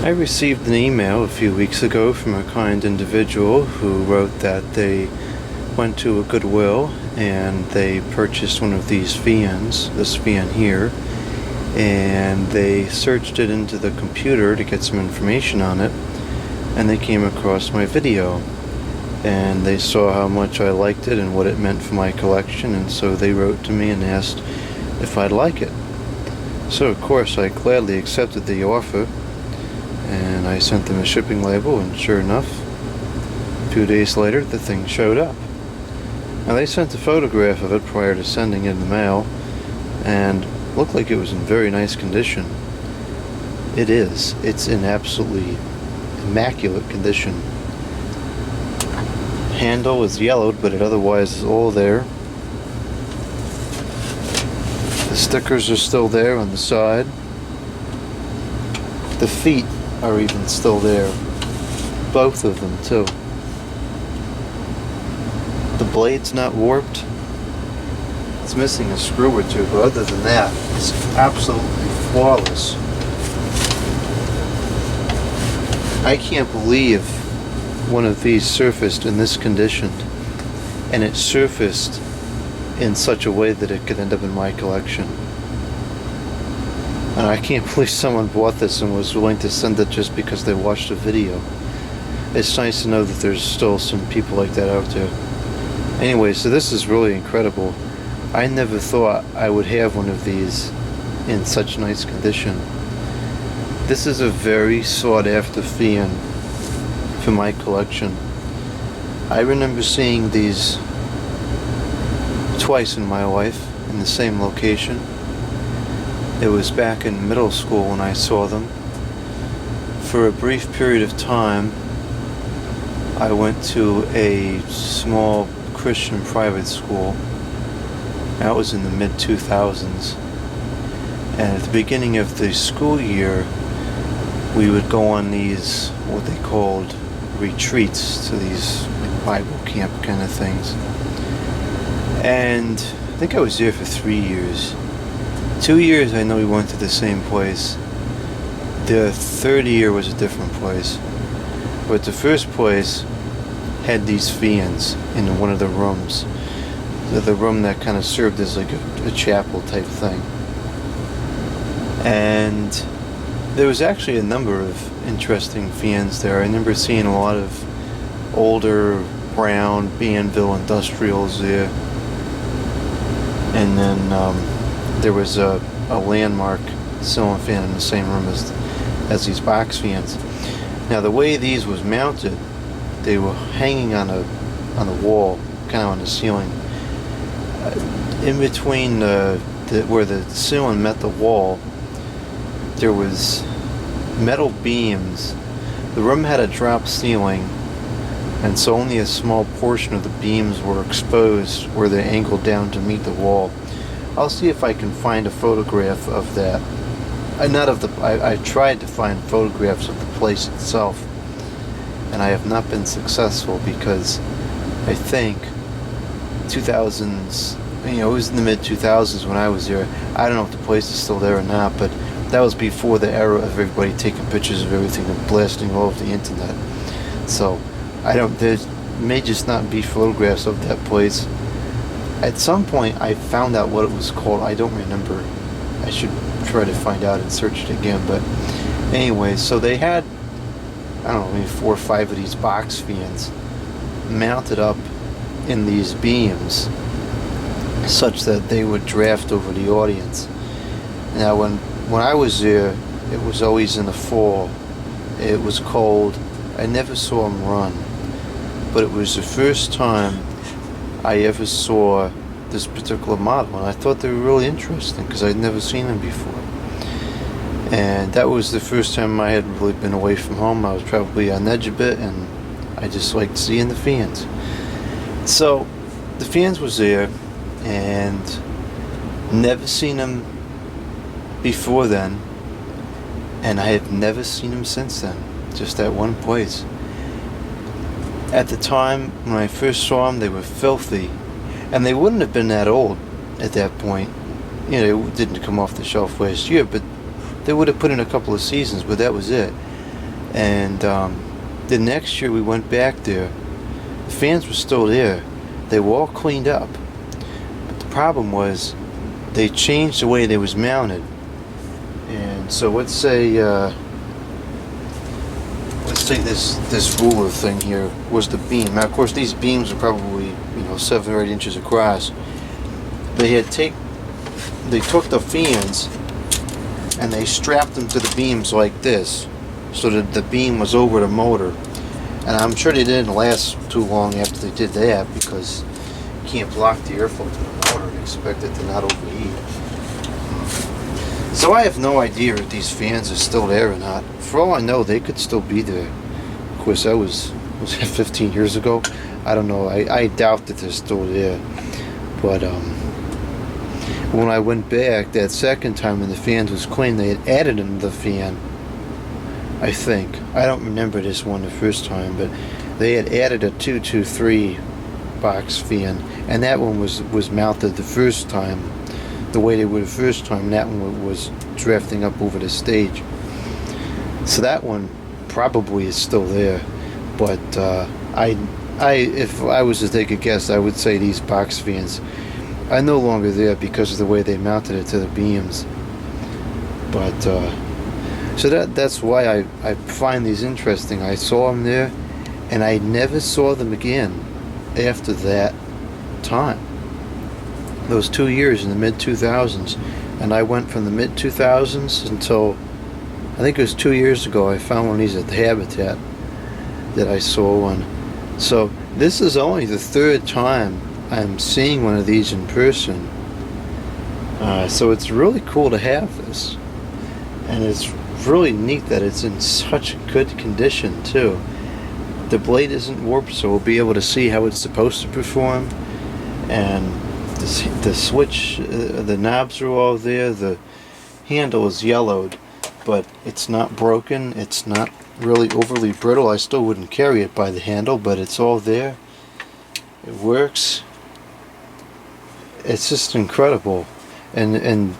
I received an email a few weeks ago from a kind individual who wrote that they went to a Goodwill and they purchased one of these fans, this fan here, and they searched it into the computer to get some information on it, and they came across my video, and they saw how much I liked it and what it meant for my collection, and so they wrote to me and asked if I'd like it. So of course I gladly accepted the offer, and I sent them a shipping label, and sure enough, a few days later the thing showed up. Now they sent a photograph of it prior to sending it in the mail, and looked like it was in very nice condition. It is. It's in absolutely immaculate condition. Handle is yellowed, but it otherwise is all there. The stickers are still there on the side. The feet are even still there. Both of them too. The blade's not warped. It's missing a screw or two, but other than that, it's absolutely flawless. I can't believe one of these surfaced in this condition, and it surfaced in such a way that it could end up in my collection. And I can't believe someone bought this and was willing to send it just because they watched a video. It's nice to know that there's still some people like that out there. Anyway, so this is really incredible. I never thought I would have one of these in such nice condition. This is a very sought after fan for my collection. I remember seeing these twice in my life in the same location. It was back in middle school when I saw them. For a brief period of time, I went to a small Christian private school. That was in the mid-2000s. And at the beginning of the school year, we would go on these, what they called retreats, to these Bible camp kind of things. And I think I was there for 3 years. 2 years I know we went to the same place. The third year was a different place. But the first place had these fans in one of the rooms. The room that kind of served as like a chapel type thing. And there was actually a number of interesting fans there. I remember seeing a lot of older brown Banville industrials there. And then there was a landmark ceiling fan in the same room as these box fans. Now the way these was mounted, they were hanging on the wall, kind of on the ceiling. In between where the ceiling met the wall, there was metal beams. The room had a drop ceiling, and so only a small portion of the beams were exposed where they angled down to meet the wall. I'll see if I can find a photograph of that. I tried to find photographs of the place itself, and I have not been successful because I think 2000s, it was in the mid-2000s when I was there. I don't know if the place is still there or not, but that was before the era of everybody taking pictures of everything and blasting all over the internet. So there may just not be photographs of that place. At some point I found out what it was called. I don't remember. I should try to find out and search it again. But anyway, so they had, I don't know, maybe 4 or 5 of these box fans mounted up in these beams such that they would draft over the audience. Now when I was there, it was always in the fall. It was cold. I never saw them run, but it was the first time I ever saw this particular model, and I thought they were really interesting because I'd never seen them before. And that was the first time I had really been away from home. I was probably on edge a bit, and I just liked seeing the fans. So the fans was there, and never seen them before then, and I have never seen them since then. Just that one place. At the time when I first saw them, they were filthy, and they wouldn't have been that old at that point. It didn't come off the shelf last year, but they would have put in a couple of seasons, but that was it. And the next year we went back there, the fans were still there. They were all cleaned up. But the problem was they changed the way they was mounted. And so let's say this ruler thing here was the beam. Now of course these beams are probably 7 or 8 inches across. They took the fans and they strapped them to the beams like this, so that the beam was over the motor. And I'm sure they didn't last too long after they did that, because you can't block the airflow to the motor and expect it to not overheat. So I have no idea if these fans are still there or not. For all I know, they could still be there. Of course, that was 15 years ago. I don't know. I doubt that they're still there. But when I went back that second time and the fans was clean, they had added another fan, I think. I don't remember this one the first time, but they had added a 223 box fan, and that one was mounted the first time the way they were the first time. That one was drafting up over the stage. So that one probably is still there. But if I was to take a guess, I would say these box fans are no longer there because of the way they mounted it to the beams. But so that's why I find these interesting. I saw them there, and I never saw them again after that time. Those 2 years in the mid-2000s, and I went from the mid-2000s until, I think it was 2 years ago, I found one of these at the Habitat that I saw one. So this is only the third time I'm seeing one of these in person. So it's really cool to have this, and it's really neat that it's in such good condition too. The blade isn't warped, so we'll be able to see how it's supposed to perform. And the switch, the knobs are all there. The handle is yellowed, but it's not broken. It's not really overly brittle. I still wouldn't carry it by the handle, but it's all there. It works. It's just incredible. And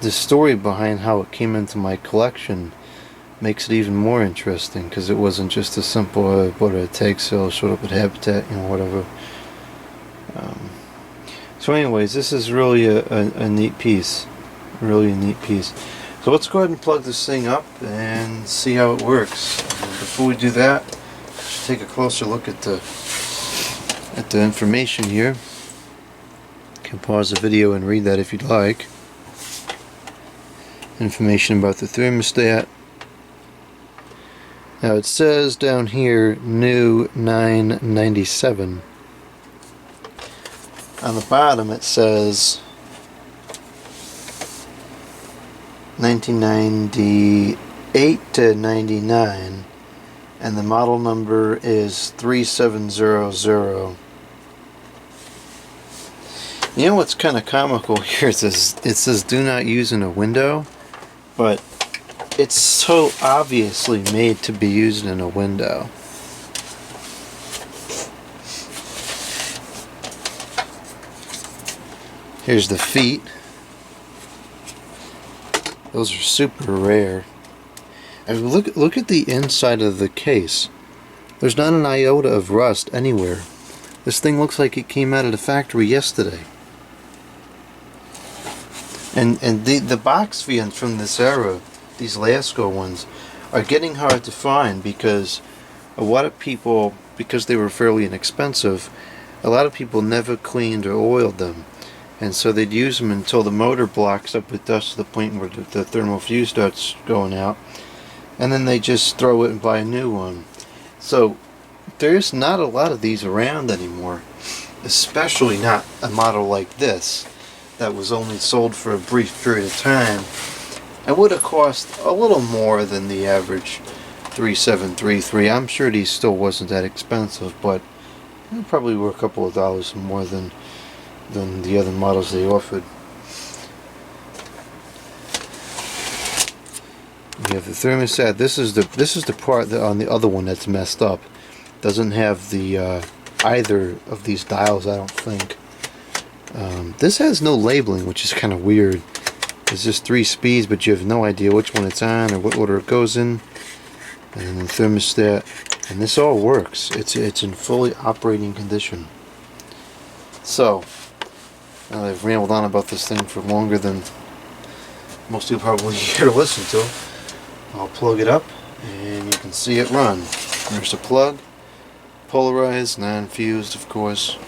the story behind how it came into my collection makes it even more interesting, because it wasn't just a simple what a tag sale showed up at Habitat, whatever. So anyways, this is really a neat piece. Really a neat piece. So let's go ahead and plug this thing up and see how it works. And before we do that, let's take a closer look at the information here. You can pause the video and read that if you'd like. Information about the thermostat. Now it says down here, new 997. On the bottom it says 1998 to 99, and the model number is 3700. You know what's kind of comical here? It says do not use in a window, but it's so obviously made to be used in a window. Here's the feet. Those are super rare. And look at the inside of the case. There's not an iota of rust anywhere. This thing looks like it came out of the factory yesterday. And the box fans from this era, these Lasko ones, are getting hard to find, because a lot of people, because they were fairly inexpensive, a lot of people never cleaned or oiled them. And so they'd use them until the motor blocks up with dust to the point where the thermal fuse starts going out, and then they just throw it and buy a new one. So there's not a lot of these around anymore, especially not a model like this that was only sold for a brief period of time. It would have cost a little more than the average 3733. I'm sure these still wasn't that expensive, but they probably were a couple of dollars more than the other models they offered. We have the thermostat. This is the part that on the other one that's messed up. Doesn't have the either of these dials, I don't think. This has no labeling, which is kind of weird. It's just 3 speeds, but you have no idea which one it's on or what order it goes in. and then the thermostat, and this all works. It's in fully operating condition. So, now that I've rambled on about this thing for longer than most people probably care to listen to, I'll plug it up and you can see it run. There's the plug, polarized, non-fused of course.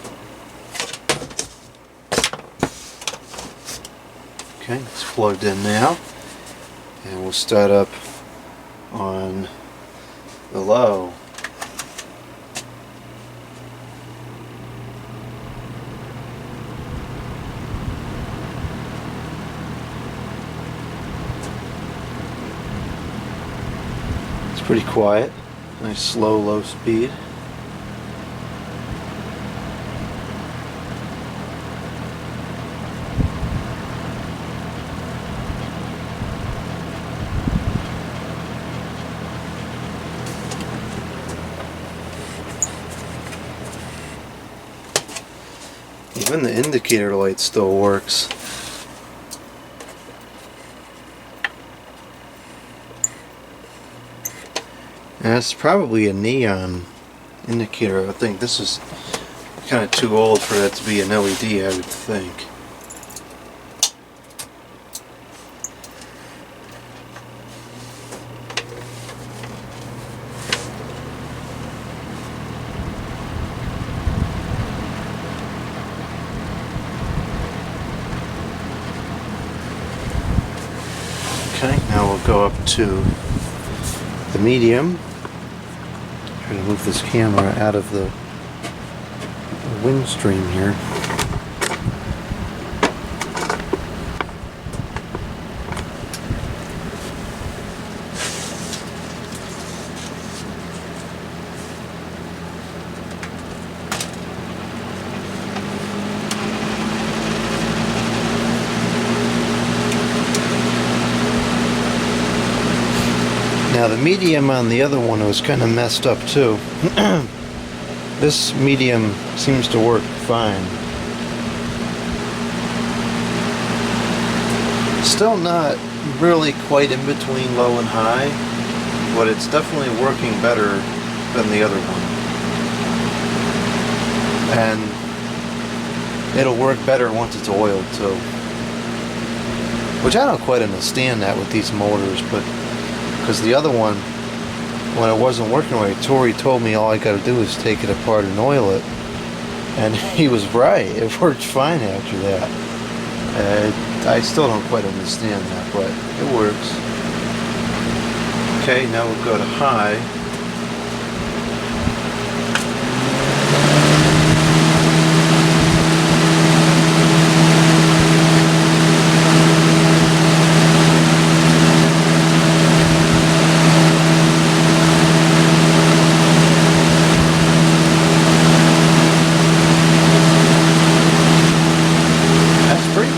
Okay, it's plugged in now, and we'll start up on the low. It's pretty quiet, nice slow, low speed. Even the indicator light still works. And it's probably a neon indicator. I think this is kind of too old for that to be an LED, I would think. Okay, now we'll go up to the medium. Try to move this camera out of the wind stream here. Now the medium on the other one was kind of messed up too. This medium seems to work fine. Still not really quite in between low and high, but it's definitely working better than the other one. And it'll work better once it's oiled too. Which I don't quite understand that with these motors, but because the other one, when it wasn't working right, Tori told me all I got to do is take it apart and oil it. And he was right. It worked fine after that. I still don't quite understand that, but it works. Okay, now we'll go to high.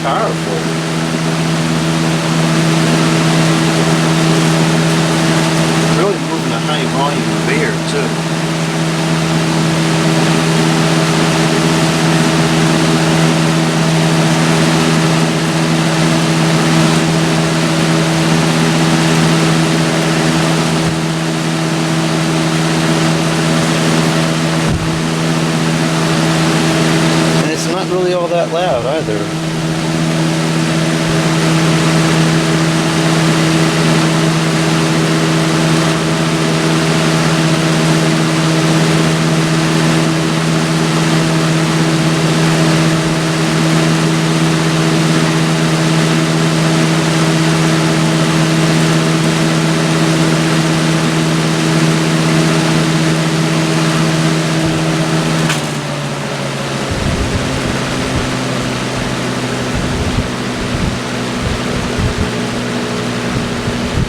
Powerful. Really moving a high volume of air too. And it's not really all that loud either.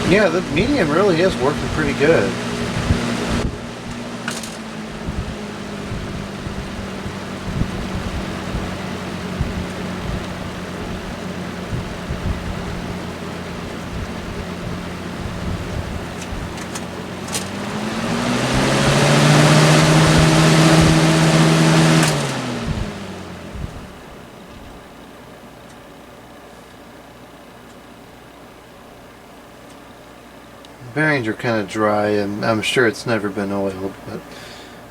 Yeah, the medium really is working pretty good. Bearing bearings are kind of dry, and I'm sure it's never been oiled, but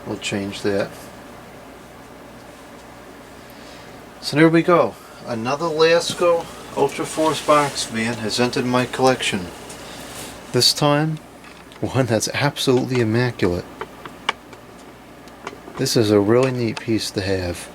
we'll change that. So there we go. Another Lasko UltraForce box fan has entered my collection. This time, one that's absolutely immaculate. This is a really neat piece to have.